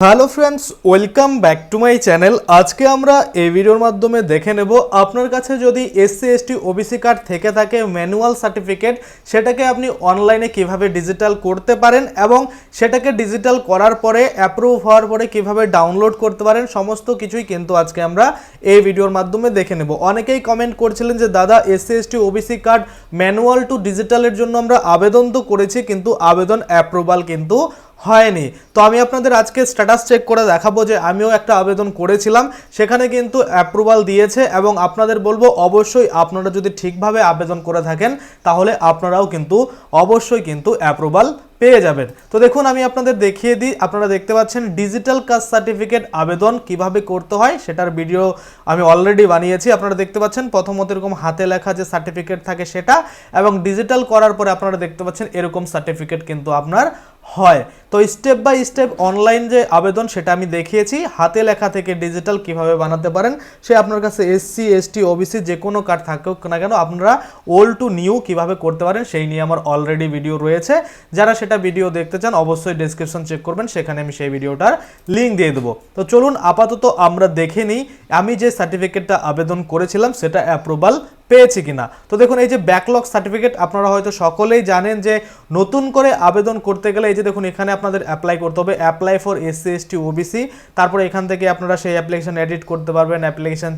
Hello friends, welcome back to my channel. আজকে আমরা এই ভিডিওর মাধ্যমে দেখে নেব আপনার কাছে যদি এসসি এসটি ওবিসি কার্ড থেকে থাকে ম্যানুয়াল সার্টিফিকেট, সেটাকে আপনি অনলাইনে কিভাবে ডিজিটাল করতে পারেন এবং সেটাকে ডিজিটাল করার পরে অ্যাপ্রুভ হওয়ার পরে কিভাবে ডাউনলোড করতে পারেন, সমস্ত কিছুই কিন্তু আজকে আমরা এই ভিডিওর মাধ্যমে দেখে নেব। অনেকেই কমেন্ট করছিলেন যে দাদা SC ST OBC card manual to ডিজিটালের জন্য আমরা আবেদন তো করেছি, কিন্তু আবেদন অ্যাপ্রুভাল কিন্তু হয়নি। তো আমি আপনাদের আজকে স্ট্যাটাস চেক করে দেখাবো যে আমিও একটা আবেদন করেছিলাম, সেখানে কিন্তু অ্যাপ্রুভাল দিয়েছে এবং আপনাদের বলবো অবশ্যই আপনারা যদি ঠিকভাবে আবেদন করে থাকেন তাহলে আপনারাও কিন্তু অবশ্যই কিন্তু অ্যাপ্রুভাল পেয়ে যাবেন। তো দেখুন আমি আপনাদের দেখিয়ে দিই। আপনারা দেখতে পাচ্ছেন ডিজিটাল কাস্ট সার্টিফিকেট আবেদন কিভাবে করতে হয় সেটার ভিডিও আমি অলরেডি বানিয়েছি। আপনারা দেখতে পাচ্ছেন প্রথমত এরকম হাতে লেখা যে সার্টিফিকেট থাকে সেটা, এবং ডিজিটাল করার পরে আপনারা দেখতে পাচ্ছেন এরকম সার্টিফিকেট কিন্তু আপনার হয়। তো স্টেপ বাই স্টেপ অনলাইন যে আবেদন সেটা আমি দেখিয়েছি, হাতে লেখা থেকে ডিজিটাল কিভাবে বানাতে পারেন। সে আপনার কাছে এসসি এসটি ওবিসি যে কোনো কার্ড থাকুক না কেন, আপনারা ওল্ড টু নিউ কিভাবে করতে পারেন সেই নিয়ে আমার অলরেডি ভিডিও রয়েছে। যারা সেটা ভিডিও দেখতে চান অবশ্যই ডেসক্রিপশন চেক করবেন, সেখানে আমি সেই ভিডিওটার লিঙ্ক দিয়ে দেবো। তো চলুন আপাতত আমরা দেখে নিই আমি যে সার্টিফিকেটটা আবেদন করেছিলাম সেটা অ্যাপ্রুভাল পেয়েছি কিনা। তো দেখুন এই যে ব্যাকলগ সার্টিফিকেট, আপনারা হয়তো সকলেই জানেন যে নতুন করে আবেদন করতে গেলে এই যে দেখুন এখানে আপনাদের অ্যাপ্লাই করতে হবে, apply for SC ST OBC. তারপরে এখান থেকে আপনারা সেই অ্যাপ্লিকেশন এডিট করতে পারবেন, অ্যাপ্লিকেশন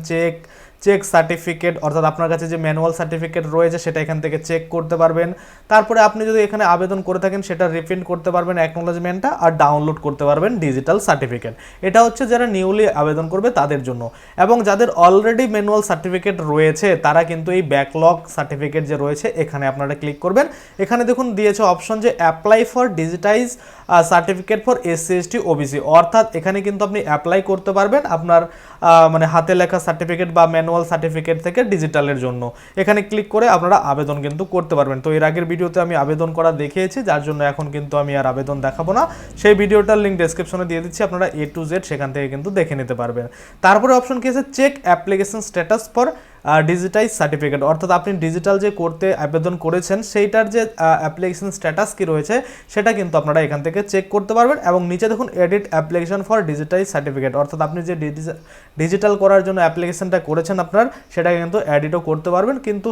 চেক সার্টিফিকেট, অর্থাৎ আপনার কাছে যে ম্যানুয়াল সার্টিফিকেট রয়েছে সেটা এখান থেকে চেক করতে পারবেন। তারপরে আপনি যদি এখানে আবেদন করে থাকেন সেটা রিপ্রিন্ট করতে পারবেন অ্যাকনোলেজমেন্টটা, আর ডাউনলোড করতে পারবেন ডিজিটাল সার্টিফিকেট। এটা হচ্ছে যারা নিউলি আবেদন করবে তাদের জন্য, এবং যাদের অলরেডি ম্যানুয়াল সার্টিফিকেট রয়েছে তারা কিন্তু এই ব্যাকলগ সার্টিফিকেট যে রয়েছে এখানে আপনারা ক্লিক করবেন। এখানে দেখুন দিয়েছে অপশন যে apply for digitize certificate for SC ST OBC, অর্থাৎ এখানে কিন্তু আপনি অ্যাপ্লাই করতে পারবেন আপনার মানে হাতে লেখা সার্টিফিকেট বা ম্যানুয়াল সার্টিফিকেট থেকে ডিজিটালের জন্য। এখানে ক্লিক করে আপনারা আবেদন কিন্তু করতে পারবেন। তো এর আগের ভিডিওতে আমি আবেদন করা দেখিয়েছি, যার জন্য এখন কিন্তু আমি আর আবেদন দেখাবো না। সেই ভিডিওটার লিঙ্ক ডেসক্রিপশনে দিয়ে দিচ্ছি, আপনারা A to Z সেখান থেকে কিন্তু দেখে নিতে পারবেন। তারপরে অপশন কি আছে, check application status for digitize certificate, অর্থাৎ আপনি ডিজিটাল যে করতে আবেদন করেছেন সেইটার যে অ্যাপ্লিকেশন স্ট্যাটাস কি রয়েছে সেটা কিন্তু আপনারা এখান থেকে চেক করতে পারবেন। এবং নিচে দেখুন edit application for digitize certificate, অর্থাৎ আপনি যে ডিজিটাল করার জন্য অ্যাপ্লিকেশনটা করেছেন আপনার সেটাকে কিন্তু এডিটও করতে পারবেন। কিন্তু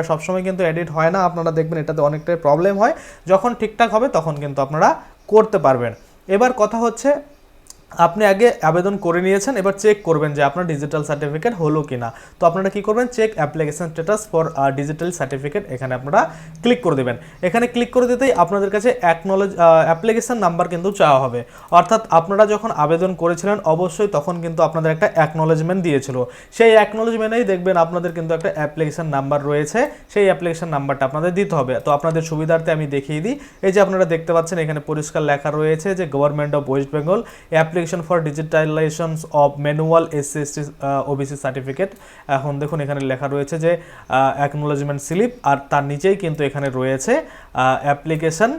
সবসময় কিন্তু এডিট হয় না, আপনারা দেখবেন এটাতে অনেকটাই প্রবলেম হয়। যখন ঠিকঠাক হবে তখন কিন্তু আপনারা করতে পারবেন। এবার কথা হচ্ছে আপনি আগে আবেদন করে নিয়েছেন, এবার চেক করবেন যে আপনার ডিজিটাল সার্টিফিকেট হলো কিনা। তো আপনারা কি করবেন, check application status for digital certificate, এখানে আপনারা ক্লিক করে দেবেন। এখানে ক্লিক করে দিতেই আপনাদের কাছে অ্যাপ্লিকেশন নাম্বার কিন্তু চাওয়া হবে, অর্থাৎ আপনারা যখন আবেদন করেছিলেন অবশ্যই তখন কিন্তু আপনাদের একটা অ্যাকনোলেজমেন্ট দিয়েছিল। সেই অ্যাকনোলেজমেন্টেই দেখবেন আপনাদের কিন্তু একটা অ্যাপ্লিকেশন নাম্বার রয়েছে, সেই অ্যাপ্লিকেশন নাম্বারটা আপনাদের দিতে হবে। তো আপনাদের সুবিধার্থে আমি দেখিয়ে দিই। এই যে আপনারা দেখতে পাচ্ছেন এখানে পরিষ্কার লেখা রয়েছে যে government of West Bengal application for digitalization of manual SC ST OBC certificate. এখন দেখুন এখানে লেখা রয়েছে যে অ্যাকনোলেজমেন্ট স্লিপ, আর তার নিচেই কিন্তু এখানে রয়েছে অ্যাপ্লিকেশন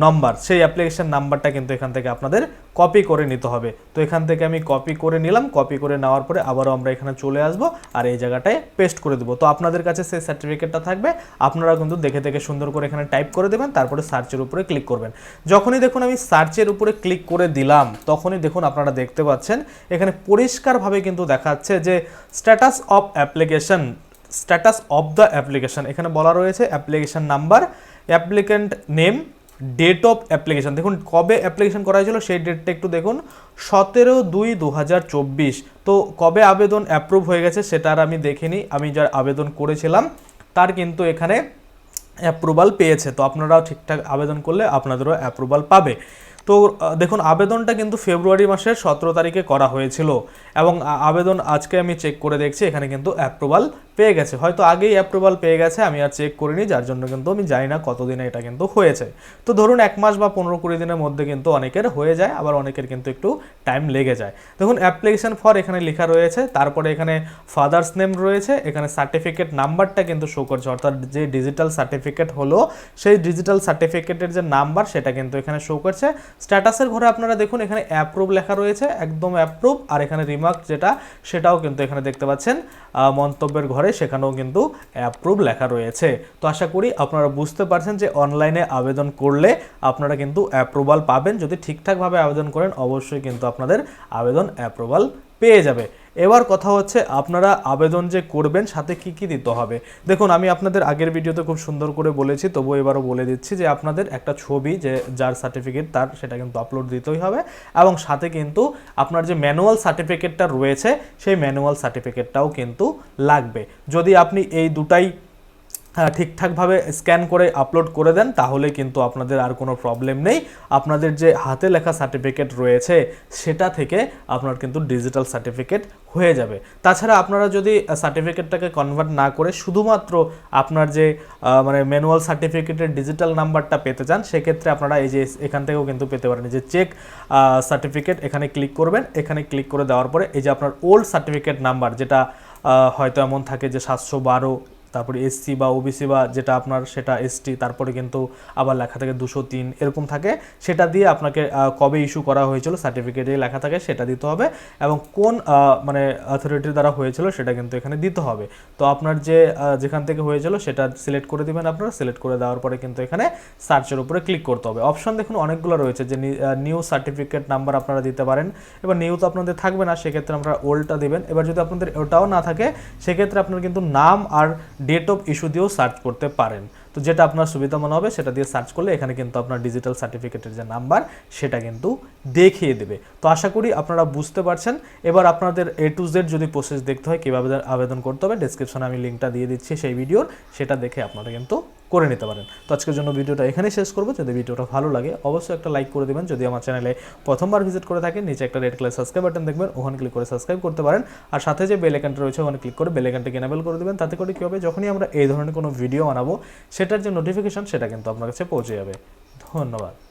নম্বর। সেই অ্যাপ্লিকেশন নাম্বারটা কিন্তু এখান থেকে আপনাদের কপি করে নিতে হবে। তো এখান থেকে আমি কপি করে নিলাম, কপি করে নেওয়ার পরে আবারও আমরা এখানে চলে আসব আর এই জায়গাটায় পেস্ট করে দেবো। তো আপনাদের কাছে সেই সার্টিফিকেটটা থাকবে, আপনারা কিন্তু দেখে দেখে সুন্দর করে এখানে টাইপ করে দেবেন, তারপরে সার্চের উপরে ক্লিক করবেন। যখনই দেখুন আমি সার্চের উপরে ক্লিক করে দিলাম তখনই দেখুন আপনারা দেখতে পাচ্ছেন এখানে পরিষ্কারভাবে কিন্তু দেখাচ্ছে যে status of application, status of the application. এখানে বলা রয়েছে application number, applicant name, date of application. দেখুন কবে অ্যাপ্লিকেশন করা হয়েছিল সেই ডেটটা একটু দেখুন, 17/2/2024। তো কবে আবেদন অ্যাপ্রুভ হয়ে গেছে সেটা আর আমি দেখিনি, আমি যার আবেদন করেছিলাম তার কিন্তু এখানে অ্যাপ্রুভাল পেয়েছে। তো আপনারাও ঠিকঠাক আবেদন করলে আপনাদেরও অ্যাপ্রুভাল পাবে। তো দেখুন আবেদনটা কিন্তু ফেব্রুয়ারি মাসের 17 তারিখে করা হয়েছিল, এবং আবেদন আজকে আমি চেক করে দেখছি এখানে কিন্তু অ্যাপ্রুভাল পেয়ে গেছে। হয়তো আগেই অ্যাপ্রুভাল পেয়ে গেছে, আমি আর চেক করিনি, যার জন্য কিন্তু আমি জানি না কতদিনে এটা কিন্তু হয়েছে। তো ধরুন 1 মাস বা 15-20 দিনের মধ্যে কিন্তু অনেকের হয়ে যায়, আবার অনেকের কিন্তু একটু টাইম লেগে যায়। দেখুন অ্যাপ্লিকেশন ফর এখানে লেখা রয়েছে, তারপরে এখানে ফাদার্স নেম রয়েছে, এখানে সার্টিফিকেট নাম্বারটা কিন্তু শো করছে, অর্থাৎ যে ডিজিটাল সার্টিফিকেট হলো সেই ডিজিটাল সার্টিফিকেটের যে নাম্বার সেটা কিন্তু এখানে শো করছে। স্ট্যাটাসের ঘরে আপনারা দেখুন এখানে অ্যাপ্রুভ লেখা রয়েছে, একদম অ্যাপ্রুভ, আর এখানে রিমার্ক যেটা সেটাও কিন্তু এখানে দেখতে পাচ্ছেন মন্তব্যের ঘরে ঘরে সেখানেও কিন্তু অ্যাপ্রুভ লেখা রয়েছে। তো আশা করি আপনারা বুঝতে পারছেন যে অনলাইনে আবেদন করলে আপনারা কিন্তু অ্যাপ্রুভাল পাবেন। যদি ঠিকঠাকভাবে আবেদন করেন অবশ্যই কিন্তু আপনাদের আবেদন অ্যাপ্রুভাল পেয়ে যাবে। এবার কথা হচ্ছে আপনারা আবেদন যে করবেন সাথে কি কি দিতে হবে। দেখুন, আমি আপনাদের আগের ভিডিওতে খুব সুন্দর করে বলেছি, তবু এবারও বলে দিচ্ছি যে আপনাদের একটা ছবি যে যার সার্টিফিকেট তার সেটা কিন্তু আপলোড দিতেই হবে, এবং সাথে কিন্তু আপনার যে ম্যানুয়াল সার্টিফিকেটটা রয়েছে সেই ম্যানুয়াল সার্টিফিকেটটাও কিন্তু লাগবে। যদি আপনি এই দুটাই ঠিকঠাকভাবে স্ক্যান করে আপলোড করে দেন তাহলে কিন্তু আপনাদের আর কোনো প্রবলেম নেই। আপনাদের যে হাতে লেখা সার্টিফিকেট রয়েছে সেটা থেকে আপনার কিন্তু ডিজিটাল সার্টিফিকেট হয়ে যাবে। তাছাড়া আপনারা যদি সার্টিফিকেটটাকে কনভার্ট না করে শুধুমাত্র আপনার যে মানে ম্যানুয়াল সার্টিফিকেটের ডিজিটাল নাম্বারটা পেতে চান, সেক্ষেত্রে আপনারা এই যে এখান থেকেও কিন্তু পেতে পারেন। যে চেক সার্টিফিকেট এখানে ক্লিক করবেন, এখানে ক্লিক করে দেওয়ার পরে এই যে আপনার ওল্ড সার্টিফিকেট নাম্বার যেটা হয়তো এমন থাকে যে 712, তারপরে এসসি বা ওবিসি বা যেটা আপনার সেটা এসটি, তারপরে কিন্তু আবার লেখা থাকে 203 এরকম থাকে, সেটা দিয়ে আপনাকে কবে ইস্যু করা হয়েছিল সার্টিফিকেটে লেখা থাকে সেটা দিতে হবে, এবং কোন মানে অথরিটির দ্বারা হয়েছিল সেটা কিন্তু এখানে দিতে হবে। তো আপনার যে যেখান থেকে হয়েছিল সেটা সিলেক্ট করে দিবেন। আপনারা সিলেক্ট করে দেওয়ার পরে কিন্তু এখানে সার্চের উপরে ক্লিক করতে হবে। অপশন দেখুন অনেকগুলো রয়েছে, যে নিউ সার্টিফিকেট নাম্বার আপনারা দিতে পারেন। এবার নিউ তো আপনাদের থাকবে না, সেক্ষেত্রে আপনারা ওল্ডটা দিবেন। এবার যদি আপনাদের ওটাও না থাকে সেক্ষেত্রে আপনার কিন্তু নাম আর ডেট অফ ইস্যু দিয়েও সার্চ করতে পারেন। তো যেটা আপনার সুবিধা মনে হবে সেটা দিয়ে সার্চ করলে এখানে কিন্তু আপনার ডিজিটাল সার্টিফিকেটের যে নাম্বার সেটা কিন্তু দেখিয়ে দেবে। তো আশা করি আপনারা বুঝতে পারছেন। এবার আপনাদের A to Z যদি প্রসেস দেখতে হয় কীভাবে আবেদন করতে হবে, ডেসক্রিপশনে আমি লিঙ্কটা দিয়ে দিচ্ছি সেই ভিডিওর, সেটা দেখে আপনারা কিন্তু করে নিতে পারেন। তো আজকের জন্য ভিডিওটা এখানেই শেষ করবো। যদি ভিডিওটা ভালো লাগে অবশ্যই একটা লাইক করে দেবেন। যদি আমার চ্যানেলে প্রথমবার ভিজিট করে থাকেন, নিচে একটা রেড কালার সাবস্ক্রাইব বাটন দেখবেন, ওখানে ক্লিক করে সাবস্ক্রাইব করতে পারেন। আর সাথে যে বেল আইকনটা রয়েছে ওখানে ক্লিক করে বেল আইকনটাকে এনেবল করে দেবেন। তাতে করে কী হবে, যখনই আমরা এই ধরনের কোনো ভিডিও বানাবো সেটার যে নোটিফিকেশন সেটা কিন্তু আপনার কাছে পৌঁছে যাবে। ধন্যবাদ।